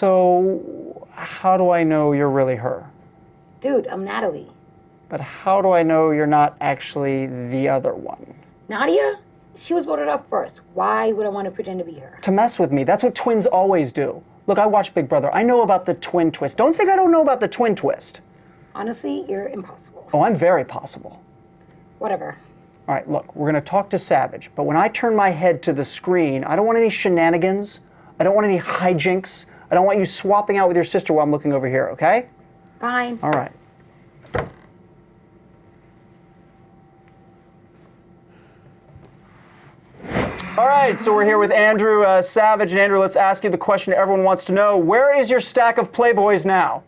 So, how do I know you're really her? Dude, I'm Natalie. But how do I know you're not actually the other one? Nadia? She was voted up first. Why would I want to pretend to be her? To mess with me. That's what twins always do. Look, I watch Big Brother. I know about the twin twist. Don't think I don't know about the twin twist. Honestly, you're impossible. Oh, I'm very possible. Whatever. All right, look, we're going to talk to Savage, but when I turn my head to the screen, I don't want any shenanigans. I don't want any hijinks. I don't want you swapping out with your sister while I'm looking over here, okay? Fine. All right. All right, so we're here with Andrew Savage. And Andrew, let's ask you the question everyone wants to know. Where is your stack of Playboys now?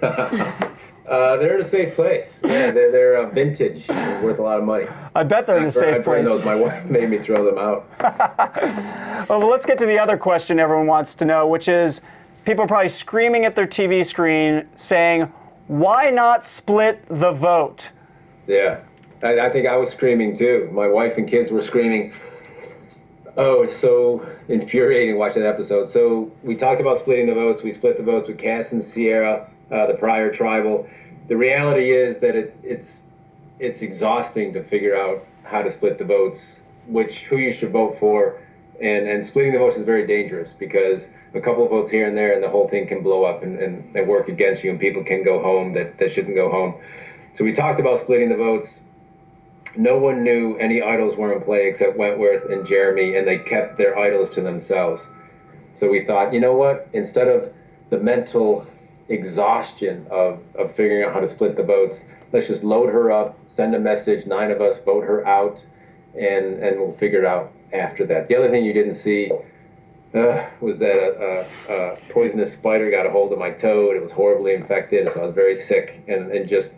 They're in a safe place. Yeah, they're vintage, they're worth a lot of money. I bet they're in a safe place. Those. My wife made me throw them out. Well, let's get to the other question everyone wants to know, which is people are probably screaming at their TV screen saying, why not split the vote? Yeah, I think I was screaming too. My wife and kids were screaming. Oh, it's so infuriating watching that episode. So we talked about splitting the votes. We split the votes with Kass and Sierra, the prior tribal. The reality is that it's exhausting to figure out how to split the votes, who you should vote for, and splitting the votes is very dangerous because a couple of votes here and there and the whole thing can blow up and work against you and people can go home that shouldn't go home. So we talked about splitting the votes. No one knew any idols were in play except Wentworth and Jeremy, and they kept their idols to themselves. So we thought, you know what? Instead of the mental exhaustion of figuring out how to split the votes, let's just load her up, send a message, 9 of us, vote her out, and we'll figure it out after that. The other thing you didn't see was that a poisonous spider got a hold of my toe, and it was horribly infected, so I was very sick, and just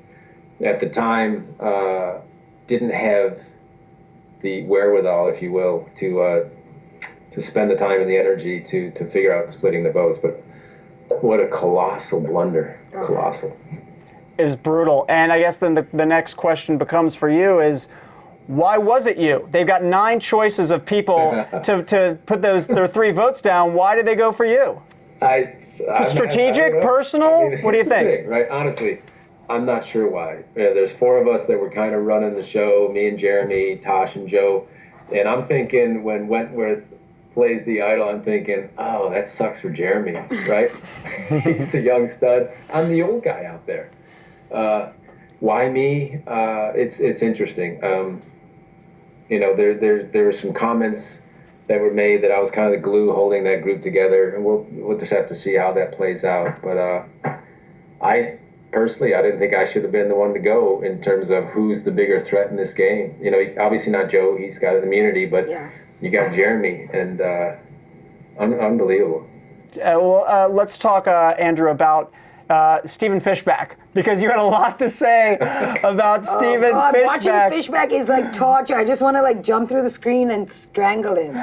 at the time, didn't have the wherewithal, if you will, to spend the time and the energy to figure out splitting the votes. But what a colossal blunder. Colossal. It was brutal. And I guess then the next question becomes for you is, why was it you? They've got 9 choices of people to put their 3 votes down. Why did they go for you? Strategic, personal? I mean, what do you think? Thing, right? Honestly, I'm not sure why. There's 4 of us that were kind of running the show, me and Jeremy, Tosh and Joe. And I'm thinking when Wentworth plays the idol, I'm thinking, oh, that sucks for Jeremy, right? He's the young stud. I'm the old guy out there. Why me? It's interesting. There were some comments that were made that I was kind of the glue holding that group together, and we'll just have to see how that plays out. But Personally, I didn't think I should have been the one to go in terms of who's the bigger threat in this game. Obviously not Joe, he's got an immunity, but yeah. You got Jeremy, and unbelievable. Let's talk, Andrew, about Stephen Fishback, because you had a lot to say about Stephen Fishback. Watching Fishback is like torture. I just want to jump through the screen and strangle him.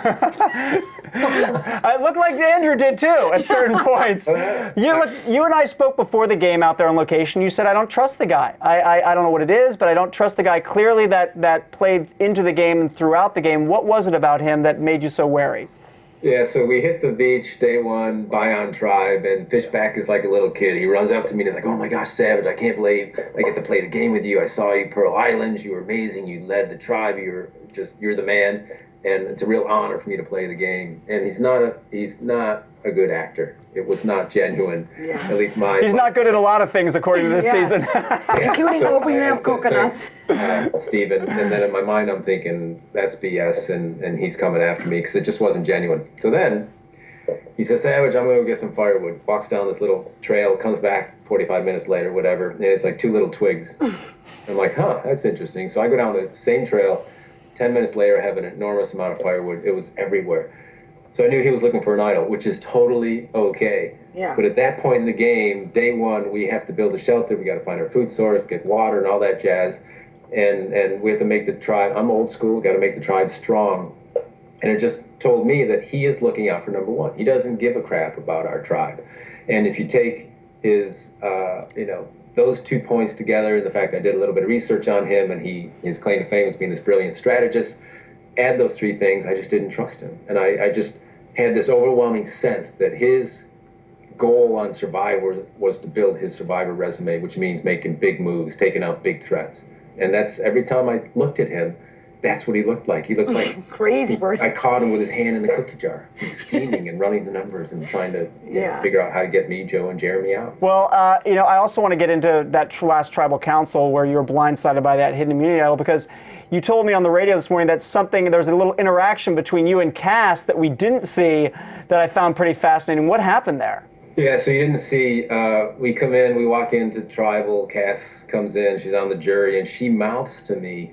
It looked like Andrew did too at certain points. You and I spoke before the game out there on location. You said, I don't trust the guy. I don't know what it is, but I don't trust the guy. Clearly that played into the game and throughout the game. What was it about him that made you so wary? Yeah, so we hit the beach day 1, Bion Tribe, and Fishback is like a little kid. He runs up to me and he's like, oh my gosh, Savage, I can't believe I get to play the game with you. I saw you Pearl Islands, you were amazing, you led the tribe, you're the man, and it's a real honor for me to play the game. And he's not a good actor. It was not genuine, at least mine. He's not good at a lot of things according to this season. Including opening up coconuts. Stephen, and then in my mind I'm thinking, that's BS, and he's coming after me, because it just wasn't genuine. So then, he says, Savage, I'm going to go get some firewood. Walks down this little trail, comes back 45 minutes later, whatever, and it's like 2 little twigs. I'm like, huh, that's interesting. So I go down the same trail, 10 minutes later, I have an enormous amount of firewood. It was everywhere. So I knew he was looking for an idol, which is totally okay. Yeah. But at that point in the game, day 1, we have to build a shelter. We got to find our food source, get water, and all that jazz. And we have to make the tribe, I'm old school, got to make the tribe strong. And it just told me that he is looking out for number 1. He doesn't give a crap about our tribe. And if you take his, those 2 points together, and the fact I did a little bit of research on him, and his claim to fame as being this brilliant strategist, add those 3 things, I just didn't trust him. And I just had this overwhelming sense that his goal on Survivor was to build his Survivor resume, which means making big moves, taking out big threats. And that's every time I looked at him, that's what he looked like. He looked like crazy person. I caught him with his hand in the cookie jar. He's scheming and running the numbers and trying to figure out how to get me, Joe, and Jeremy out. Well, I also want to get into that last tribal council where you were blindsided by that hidden immunity idol, because you told me on the radio this morning that there was a little interaction between you and Kass that we didn't see that I found pretty fascinating. What happened there? Yeah, so you didn't see, we come in, we walk into tribal, Kass comes in, she's on the jury, and she mouths to me,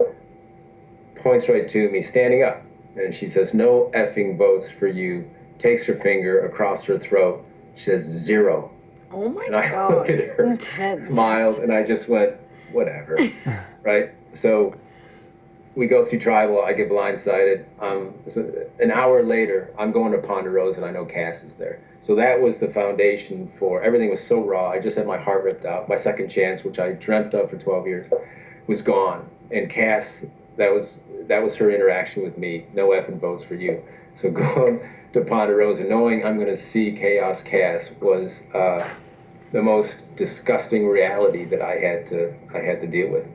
points right to me, standing up, and she says, "No effing votes for you," takes her finger across her throat, she says, "0." Oh my and I God, looked at her, intense. smiled, and I just went, whatever, right? So we go through tribal, I get blindsided. So an hour later, I'm going to Ponderosa, and I know Kass is there. So that was the foundation for, everything was so raw, I just had my heart ripped out. My second chance, which I dreamt of for 12 years, was gone. And Kass, that was her interaction with me, "No effing votes for you." So going to Ponderosa, knowing I'm going to see Chaos Kass, was the most disgusting reality that I had to deal with.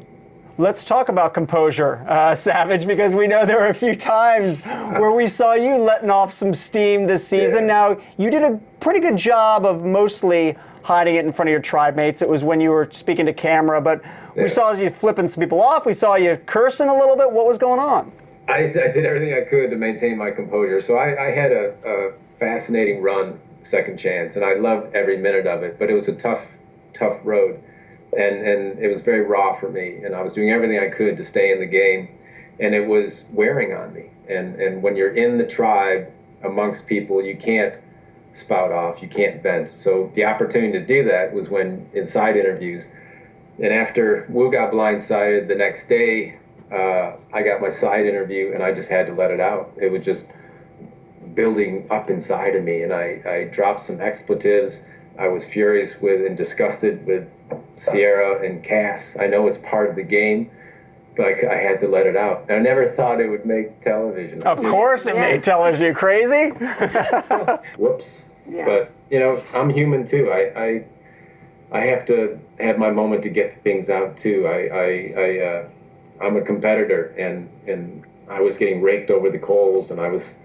Let's talk about composure, Savage, because we know there were a few times where we saw you letting off some steam this season. Yeah. Now, you did a pretty good job of mostly hiding it in front of your tribe mates. It was when you were speaking to camera, but we saw you flipping some people off. We saw you cursing a little bit. What was going on? I did everything I could to maintain my composure. So I had a fascinating run, second chance, and I loved every minute of it, but it was a tough road. And it was very raw for me, and I was doing everything I could to stay in the game, and it was wearing on me. And when you're in the tribe amongst people, you can't spout off, you can't vent. So the opportunity to do that was when in side interviews. And after Wu got blindsided, the next day I got my side interview, and I just had to let it out. It was just building up inside of me, and I dropped some expletives. I was furious with and disgusted with Sierra and Kass. I know it's part of the game, but I had to let it out. And I never thought it would make television. Of course it made television. You crazy? Whoops. Yeah. But, I'm human too. I have to have my moment to get things out too. I'm a competitor, and I was getting raked over the coals, and I was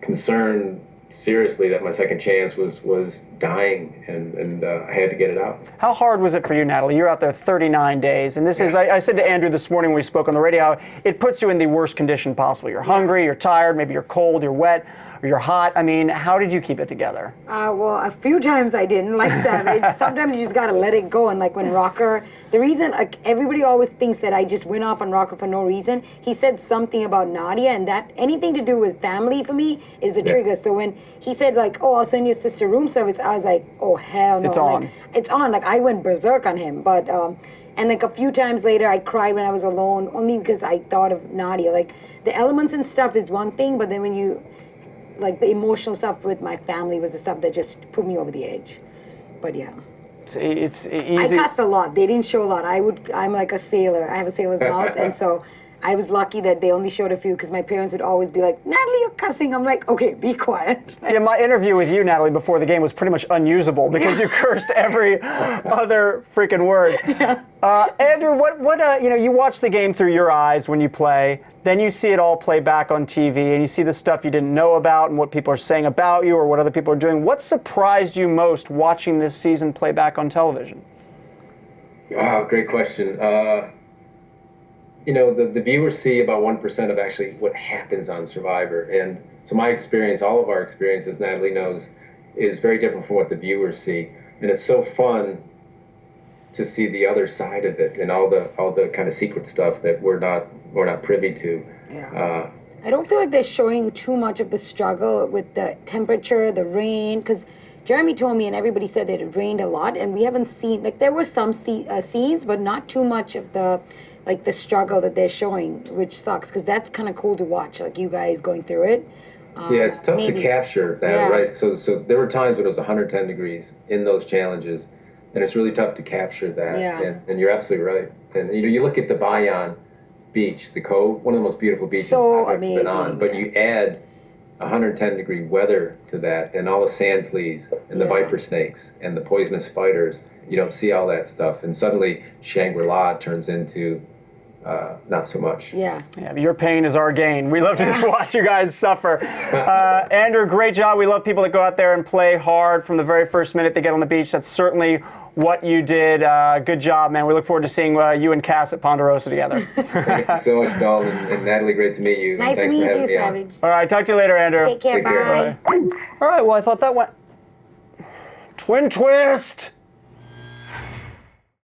concerned seriously that my second chance was dying, and I had to get it out. How hard was it for you, Natalie? You're out there 39 days, and this is, I said to Andrew this morning when we spoke on the radio, how it puts you in the worst condition possible. You're hungry, you're tired, maybe you're cold, you're wet, or you're hot. I mean, how did you keep it together? Well, a few times I didn't, like Savage. Sometimes you just gotta let it go. And like when Rocker, the reason, like everybody always thinks that I just went off on Rocker for no reason. He said something about Nadia, and that anything to do with family for me is the trigger. So when he said like, "Oh, I'll send your sister room service," I was like, "Oh hell no!" It's on. Like, it's on. Like I went berserk on him. But and like a few times later, I cried when I was alone, only because I thought of Nadia. Like the elements and stuff is one thing, but then when you like the emotional stuff with my family was the stuff that just put me over the edge. But yeah. It's easy. I cussed a lot. They didn't show a lot. I'm like a sailor. I have a sailor's mouth, and so I was lucky that they only showed a few, because my parents would always be like, "Natalie, you're cussing." I'm like, "Okay, be quiet." Yeah, my interview with you, Natalie, before the game was pretty much unusable because you cursed every other freaking word. Yeah. Andrew, what you watch the game through your eyes when you play, then you see it all play back on TV, and you see the stuff you didn't know about and what people are saying about you or what other people are doing. What surprised you most watching this season play back on television? Wow, great question. The viewers see about 1% of actually what happens on Survivor. And so my experience, all of our experience, as Natalie knows, is very different from what the viewers see. And it's so fun to see the other side of it and all the kind of secret stuff that we're not privy to. Yeah. I don't feel like they're showing too much of the struggle with the temperature, the rain, because Jeremy told me and everybody said that it rained a lot, and we haven't seen, like there were some scenes, but not too much of the struggle that they're showing, which sucks, because that's kind of cool to watch, like you guys going through it. Yeah, it's tough to capture that, right? So there were times when it was 110 degrees in those challenges, and it's really tough to capture that. Yeah. And you're absolutely right. And you look at the Bayan Beach, the Cove, one of the most beautiful beaches So I've ever been on. amazing, But you add 110-degree weather to that, and all the sand fleas and the viper snakes and the poisonous spiders. You don't see all that stuff, and suddenly Shangri-La turns into not so much. Yeah. Yeah, your pain is our gain. We love to just watch you guys suffer. Andrew, great job. We love people that go out there and play hard from the very first minute they get on the beach. That's certainly what you did. Good job, man. We look forward to seeing you and Kass at Ponderosa together. Thank you so much, Dalton and Natalie. Great to meet you. Nice to Thanks meet for having you, me on. Savage. All right, talk to you later, Andrew. Take care. Take care. Bye. All right, well, I thought that went... Twin twist!